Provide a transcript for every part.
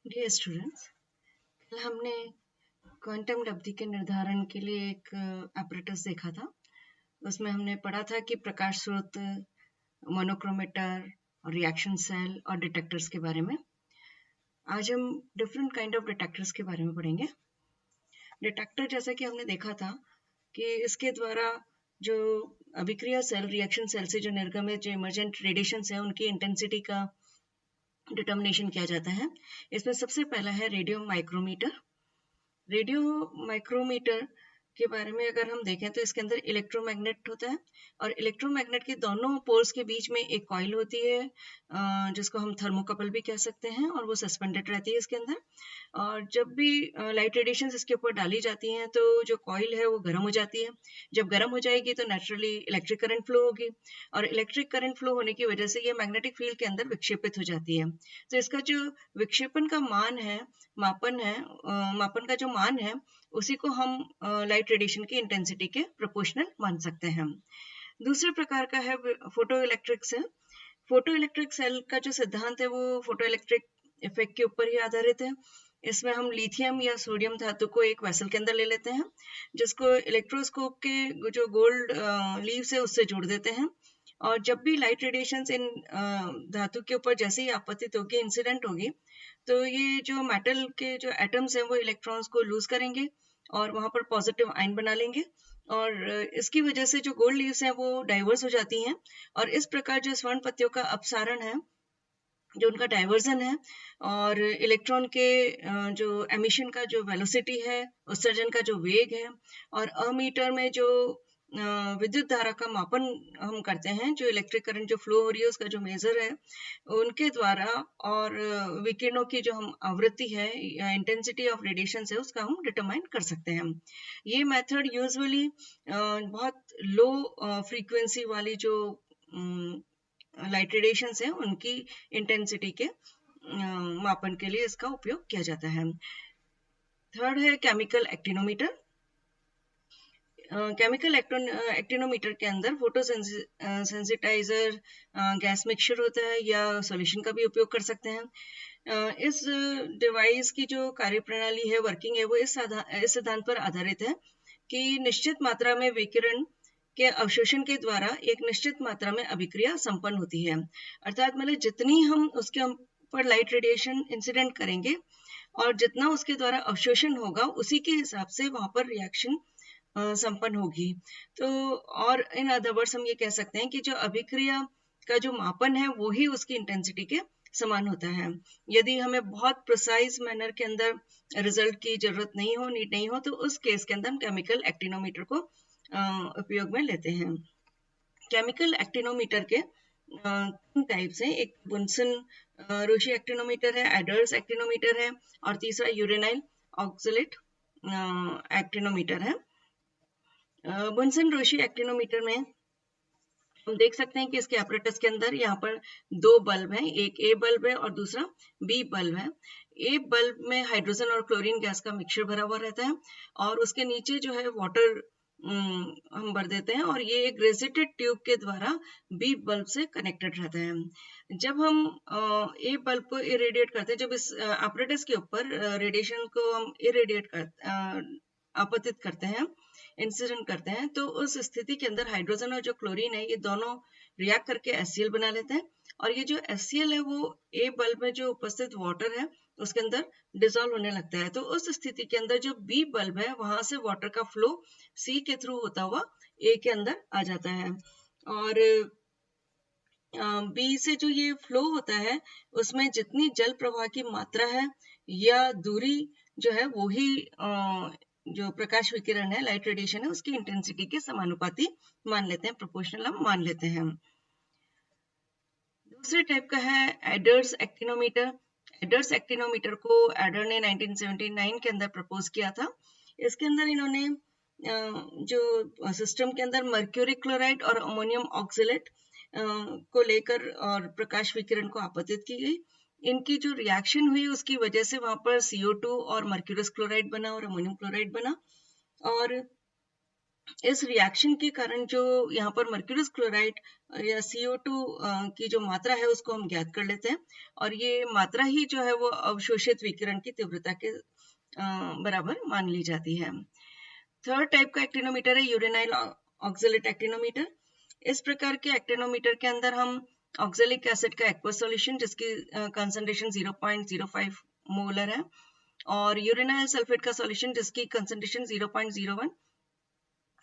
Dear students, कल हमने quantum लब्धि के निर्धारण के लिए एक apparatus देखा था। उसमें हमने पढ़ा था कि प्रकाश स्रोत, मोनोक्रोमेटर और रिएक्शन सेल और डिटेक्टर्स के बारे में। आज हम डिफरेंट काइंड ऑफ डिटेक्टर्स के बारे में पढ़ेंगे। डिटेक्टर, जैसा कि हमने देखा था कि इसके द्वारा जो अभिक्रिया सेल, रिएक्शन सेल से जो निर्गमित जो इमर्जेंट रेडिएशंस है, उनकी इंटेंसिटी का डिटर्मिनेशन किया जाता है। इसमें सबसे पहला है रेडियो माइक्रोमीटर। रेडियो माइक्रोमीटर के बारे में अगर हम देखें तो इसके अंदर इलेक्ट्रोमैग्नेट होता है और इलेक्ट्रोमैग्नेट के दोनों पोल्स के बीच में एक कॉइल होती है, जिसको हम थर्मोकपल भी कह सकते हैं, और वो सस्पेंडेड रहती है इसके अंदर। और जब भी लाइट रेडिएशन इसके ऊपर डाली जाती हैं तो जो कॉइल है वो गर्म हो जाती है। जब गर्म हो जाएगी तो नेचुरली इलेक्ट्रिक करंट फ्लो होगी और इलेक्ट्रिक करंट फ्लो होने की वजह से ये मैग्नेटिक फील्ड के अंदर विक्षेपित हो जाती है। तो इसका जो विक्षेपण का मान है, मापन का जो मान है, उसी को हम लाइट रेडिएशन की इंटेंसिटी के प्रोपोर्शनल मान सकते हैं। दूसरे प्रकार का है photo electric cell. Photo electric cell का जो सिद्धांत है वो फोटो इलेक्ट्रिक इफेक्ट के ऊपर ही आधारित है। इसमें हम लिथियम या सोडियम धातु को एक वेसल के अंदर ले लेते हैं, जिसको इलेक्ट्रोस्कोप के जो गोल्ड लीव्स है उससे जोड़ देते हैं। और जब भी लाइट रेडिएशन इन धातु के ऊपर जैसे ही आपतित होगी, इंसिडेंट होगी, तो ये जो मेटल के जो एटम्स हैं वो इलेक्ट्रॉन्स को लूज करेंगे और वहां पर पॉजिटिव आयन बना लेंगे और इसकी वजह से जो गोल्ड लीव्स हैं वो डाइवर्स हो जाती हैं और इस प्रकार जो स्वर्ण पत्तियों का अपसारण है, जो उनका डाइवर्जन है, और इलेक्ट्रॉन के जो एमिशन का जो वेलोसिटी है, उत्सर्जन का जो वेग है, और अमीटर में जो विद्युत धारा का मापन हम करते हैं, जो इलेक्ट्रिक करंट जो फ्लो हो रही है उसका जो मेजर है, उनके द्वारा, और विकिरणों की जो हम आवृत्ति है या इंटेंसिटी ऑफ रेडिएशन है उसका हम डिटरमाइन कर सकते हैं। ये मेथड यूजुअली बहुत लो फ्रीक्वेंसी वाली जो लाइट रेडिएशंस है उनकी इंटेंसिटी के मापन के लिए इसका उपयोग किया जाता है। थर्ड है केमिकल एक्टिनोमीटर। केमिकल एक्टिनोमीटर के अंदर फोटो सेंसिटाइजर, गैस मिक्सचर होता है या सॉल्यूशन का भी उपयोग कर सकते हैं। इस डिवाइस की जो कार्यप्रणाली है, वर्किंग है, वो इस सिद्धांत पर आधारित है कि निश्चित मात्रा में विकिरण के अवशोषण के द्वारा एक निश्चित मात्रा में अभिक्रिया संपन्न होती है। अर्थात मतलब जितनी हम उसके ऊपर लाइट रेडिएशन इंसिडेंट करेंगे और जितना उसके द्वारा अवशोषण होगा उसी के हिसाब से वहां पर रिएक्शन संपन्न होगी। तो और इन अदर वर्ड्स हम ये कह सकते हैं कि जो अभिक्रिया का जो मापन है वो ही उसकी इंटेंसिटी के समान होता है। यदि हमें बहुत प्रिसाइज मैनर के अंदर रिजल्ट की जरूरत नहीं हो, नीड नहीं हो, तो उस केस के अंदर हम केमिकल एक्टिनोमीटर को उपयोग में लेते हैं। केमिकल एक्टिनोमीटर के तीन टाइप्स हैं। एक बुनसन रोशी एक्टिनोमीटर है, एडर्स एक्टिनोमीटर है, और तीसरा यूरेनाइल ऑक्सलेट एक्टिनोमीटर है। बुनसन रोशी एक्टिनोमीटर में हम देख सकते हैं कि इसके apparatus के अंदर यहाँ पर दो बल्ब हैं, एक ए बल्ब है और दूसरा बी बल्ब है। ए बल्ब में हाइड्रोजन और क्लोरीन गैस का मिक्सचर भरा हुआ रहता है और उसके नीचे जो है वाटर हम भर देते हैं और ये एक ग्रेजुएटेड ट्यूब के द्वारा बी बल्ब से कनेक्टेड रहता है। जब हम ए बल्ब को इरेडिएट करते हैं, जब इस apparatus के ऊपर रेडिएशन को हम आपतित करते हैं, इंसिडेंट करते हैं, तो उस स्थिति के अंदर हाइड्रोजन और जो क्लोरीन है ये दोनों रिएक्ट करके HCl बना लेते हैं और ये जो HCl है वो ए बल्ब में जो उपस्थित वाटर है उसके अंदर डिसॉल्व होने लगता है। तो उस स्थिति के अंदर जो बी बल्ब है वहां से वाटर का फ्लो सी के थ्रू होता हुआ ए के अंदर आ जाता है और बी से जो ये फ्लो होता है उसमें जितनी जल प्रवाह की मात्रा है या दूरी जो है वो ही जो प्रकाश विकिरण है, लाइट रेडिएशन है, उसकी इंटेंसिटी के समानुपाती मान लेते हैं, प्रोपोर्शनल हम मान लेते हैं। दूसरे टाइप का है एडर्स एक्टिनोमीटर। एडर्स एक्टिनोमीटर को एडर ने 1979 के अंदर प्रपोज किया था। इसके अंदर इन्होंने जो सिस्टम के अंदर मर्क्यूरी क्लोराइड और अमोनियम ऑक्सलेट को लेकर और प्रकाश विकिरण को आपतित की गई। इनकी जो रिएक्शन हुई उसकी वजह से वहां पर CO2 और मर्क्यूरस क्लोराइड बना और अमोनियम क्लोराइड बना और इस रिएक्शन के कारण जो यहाँ पर मर्क्यूरस क्लोराइड या CO2 की जो मात्रा है उसको हम ज्ञात कर लेते हैं, और ये मात्रा ही जो है वो अवशोषित विकिरण की तीव्रता के बराबर मान ली जाती है। थर्ड टाइप का एक्टिनोमीटर है यूरेनाइल ऑक्जेलेट एक्टिनोमीटर। इस प्रकार के एक्टिनोमीटर के अंदर हम ऑक्जेलिक एसिड का एक्वस सॉल्यूशन जिसकी कंसंट्रेशन 0.05 मोलर है, और यूरेनाइल सल्फेट का सॉल्यूशन जिसकी कंसंट्रेशन 0.01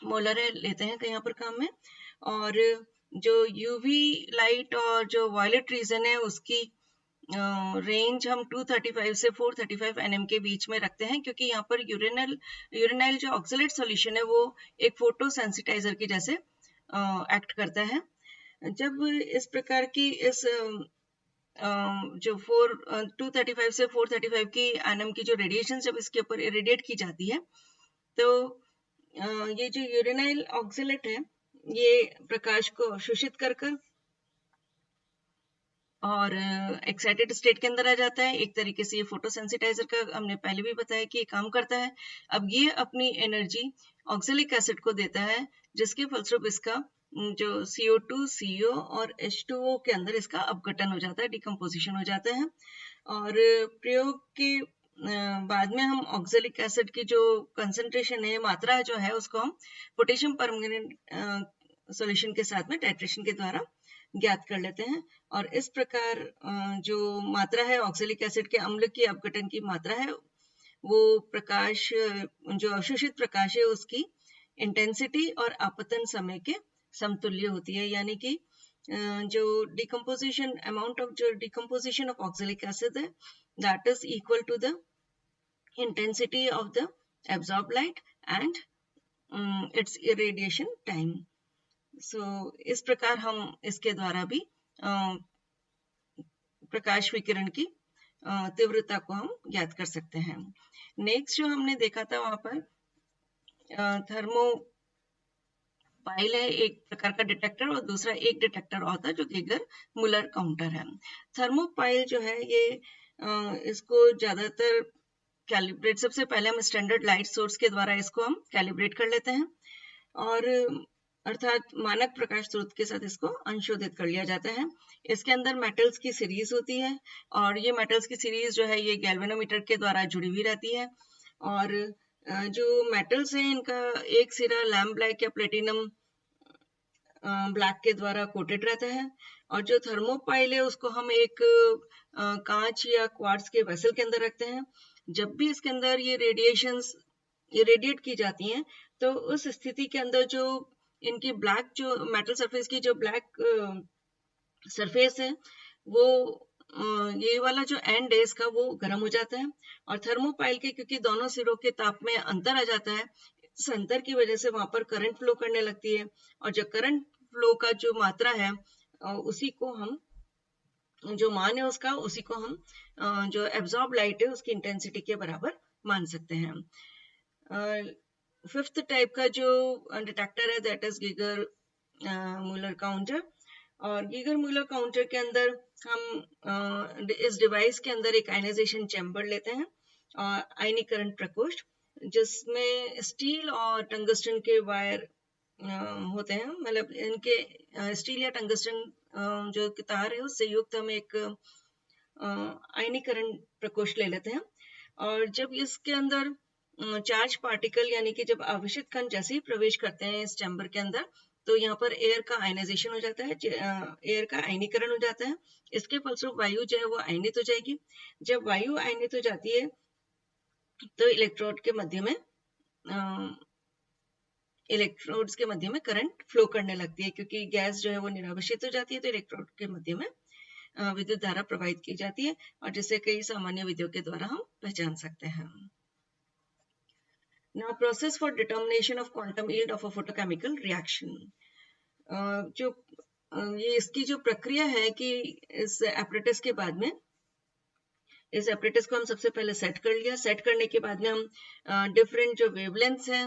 मोलर है लेते हैं यहाँ पर काम में। और जो यूवी लाइट और जो वायलेट रीजन है उसकी रेंज हम 235 से 435 nm के बीच में रखते हैं, क्योंकि यहाँ पर यूरेनाइल जो ऑक्सलेट सॉल्यूशन है वो एक फोटो सेंसिटाइजर की जैसे एक्ट करता है। जब इस प्रकार की इस जो 235 से 435 की एनएम की जो रेडिएशन जब इसके ऊपर इरेडिएट की जाती है, तो ये जो यूरेनाइल ऑक्सलेट है ये प्रकाश को अवशोषित कर और एक्साइटेड स्टेट के अंदर आ जाता है। एक तरीके से ये फोटोसेंसिटाइजर का हमने पहले भी बताया कि ये काम करता है। अब ये अपनी एनर्जी ऑक्सैलिक एसिड को देता है, जिसके फलस्वरूप इसका जो CO2, CO और H2O के अंदर इसका अपघटन हो जाता है, डिकम्पोजिशन हो जाता है। और प्रयोग के बाद में हम ऑक्सैलिक एसिड की जो कंसंट्रेशन है, मात्रा जो है, उसको हम पोटेशियम परमैंगनेट सॉल्यूशन के साथ में टाइट्रेशन के द्वारा ज्ञात कर लेते हैं। और इस प्रकार जो मात्रा है ऑक्सैलिक एसिड के अम्ल की अपघटन की मात्रा है वो प्रकाश जो अवशोषित प्रकाश है उसकी इंटेंसिटी और आपतन समय के समतुल्य होती है, यानी कि जो डिकम्पोजिशन अमाउंट ऑफ जो डिकम्पोजिशन ऑफ ऑक्सैलिक एसिड है that is equal to the intensity of the absorb light and its irradiation time. So इस प्रकार हम इसके द्वारा भी प्रकाश विकिरण की तीव्रता को हम ज्ञात कर सकते हैं। नेक्स्ट जो हमने देखा था वहां पर थर्मोपाइल है एक प्रकार का डिटेक्टर, और दूसरा एक डिटेक्टर और था जो गीगर मुलर काउंटर है। थर्मोपाइल जो है ये इसको ज्यादातर कैलिब्रेट, सबसे पहले हम स्टैंडर्ड लाइट सोर्स के द्वारा इसको हम कैलिब्रेट कर लेते हैं, और अर्थात मानक प्रकाश स्रोत के साथ इसको अंशोधित कर लिया जाता है। इसके अंदर मेटल्स की सीरीज होती है, और ये मेटल्स की सीरीज जो है ये गैल्वेनोमीटर के द्वारा जुड़ी हुई रहती है। और जो मेटल्स हैं इनका एक सिरा लैम्प ब्लैक या प्लेटिनम ब्लैक के द्वारा कोटेड रहता है, और जो थर्मोपाइल है उसको हम एक कांच या क्वार्ट्ज के वेसल के अंदर रखते हैं। जब भी इसके अंदर ये रेडिएशंस इरेडिएट की जाती हैं तो उस स्थिति के अंदर जो इनकी ब्लैक जो मेटल सरफेस की जो ब्लैक सरफेस है वो ये वाला जो एंड है इसका वो गर्म हो जाता है, और थर्मोपाइल के क्योंकि दोनों सिरों के ताप में अंतर आ जाता है, इस अंतर की वजह से वहां पर करंट फ्लो करने लगती है, और जो करंट फ्लो का जो मात्रा है उसी को हम जो मान है उसका उसी को हम जो एब्जॉर्ब लाइट है उसकी इंटेंसिटी के बराबर मान सकते हैं। फिफ्थ टाइप का जो डिटेक्टर है that is Geiger Muller counter, और गीगर मुलर काउंटर के अंदर हम इस डिवाइस के अंदर एक आयनाइजेशन चैम्बर लेते हैं, आयनीकरण प्रकोष्ठ, जिसमें स्टील और टंगस्टन के वायर होते हैं, मतलब इनके स्टील या टंगस्टन जो तार है उससे युक्त हम एक आयनीकरण प्रकोष्ठ ले लेते हैं। और जब इसके अंदर चार्ज पार्टिकल यानी कि जब आवेशित कण जैसे ही प्रवेश करते हैं इस चैम्बर के अंदर, तो यहाँ पर एयर का आयनाइजेशन हो जाता है, एयर का आयनीकरण हो जाता है। इसके फलस्वरूप वायु जो है वो आयनित हो जाएगी। जब वायु आयनित हो जाती है तो इलेक्ट्रोड्स के मध्य में करंट फ्लो करने लगती है, क्योंकि गैस जो है वो निरावशित हो जाती है, तो इलेक्ट्रोड के मध्य में विद्युत धारा प्रवाहित की जाती है, और जिसे कई सामान्य विधियों के द्वारा हम पहचान सकते हैं। Now process for determination of quantum yield of a photochemical reaction. जो ये इसकी जो प्रक्रिया है कि इस एपरेटस के बाद में इस एपरेटस को हम सबसे पहले सेट कर लिया। सेट करने के बाद में हम डिफरेंट जो वेवलेंथ्स हैं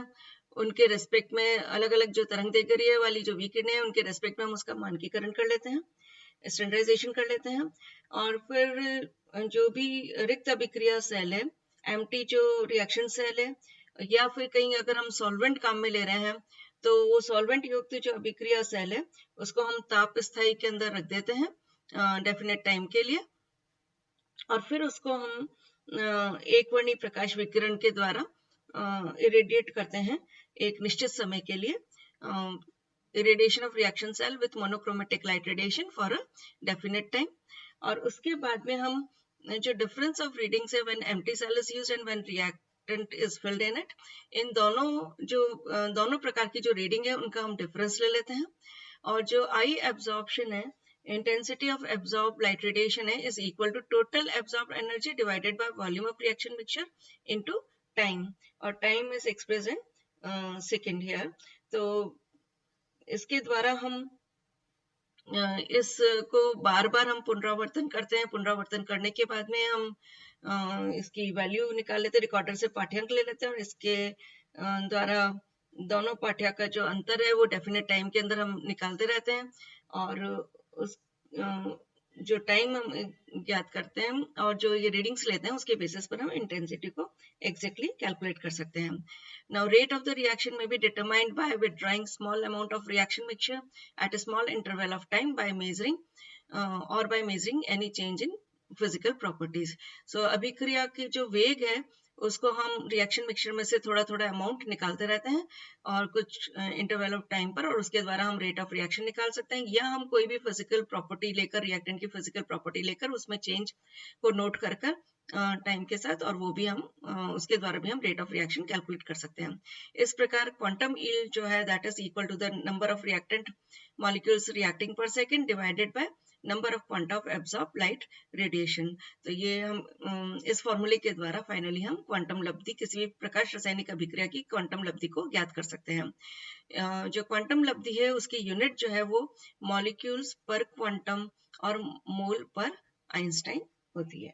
उनके रेस्पेक्ट में अलग अलग जो तरंग दैर्घ्य वाली जो विकिरण है उनके रेस्पेक्ट में हम उसका मानकीकरण कर लेते हैं, स्टैंडर्डाइजेशन कर लेते हैं। और फिर जो भी रिक्त अभिक्रिया सेल है, एम्प्टी जो रिएक्शन सेल है, या फिर कहीं अगर हम सॉल्वेंट काम में ले रहे हैं तो वो सॉल्वेंट युक्त जो अभिक्रिया सेल है उसको हम ताप स्थायी के अंदर रख देते हैं डेफिनेट टाइम के लिए, और फिर उसको हम एक वर्णी प्रकाश विकिरण के द्वारा इरेडिएट करते हैं एक निश्चित समय के लिए, irradiation of reaction cell with monochromatic light radiation for a definite time. और उसके बाद में हम जो difference of readings है when empty cell is used and when reactant is filled in it, इन दोनों प्रकार की जो रीडिंग है उनका हम डिफरेंस ले लेते हैं, और जो आई एब्जॉर्प्शन है, intensity of absorbed light radiation है is equal to total absorbed energy divided by volume of reaction mixture into time, और time is expressed in second here. तो इसके द्वारा हम इसको बार बार हम पुनरावर्तन करते हैं, पुनरावर्तन करने के बाद में हम इसकी वैल्यू निकाल लेते हैं, रिकॉर्डर से पाठ्यांक ले लेते हैं, और इसके द्वारा दोनों पाठ्यांक का जो अंतर है वो डेफिनेट टाइम के अंदर हम निकालते रहते हैं, और उस जो टाइम हम ज्ञात करते हैं और जो ये रीडिंग्स लेते हैं उसके बेसिस पर हम इंटेंसिटी को एग्जैक्टली कैलकुलेट कर सकते हैं. Now rate of the reaction may be determined by withdrawing small amount of reaction mixture at a small interval of time by measuring or by measuring any change in physical properties. So अभिक्रिया की जो वेग है उसको हम reaction mixture में से थोड़ा थोड़ा अमाउंट निकालते रहते हैं और कुछ इंटरवल ऑफ टाइम पर, और उसके द्वारा हम रेट ऑफ रिएक्शन निकाल सकते हैं, या हम कोई भी फिजिकल प्रॉपर्टी लेकर, रिएक्टेंट की फिजिकल प्रॉपर्टी लेकर उसमें चेंज को नोट कर टाइम के साथ, और वो भी हम उसके द्वारा भी हम रेट ऑफ रिएक्शन कैलकुलेट कर सकते हैं. इस प्रकार क्वांटम यील्ड जो है that is equal to the number of reactant molecules reacting per second divided by number of quanta of absorb light radiation. तो ये हम इस फॉर्मूले के द्वारा फाइनली हम क्वांटम लब्धि, किसी भी प्रकाश रासायनिक अभिक्रिया की क्वांटम लब्धि को ज्ञात कर सकते हैं. जो क्वांटम लब्धि है उसकी यूनिट जो है वो मॉलिक्यूल्स पर क्वांटम और मोल पर आइंस्टाइन होती है.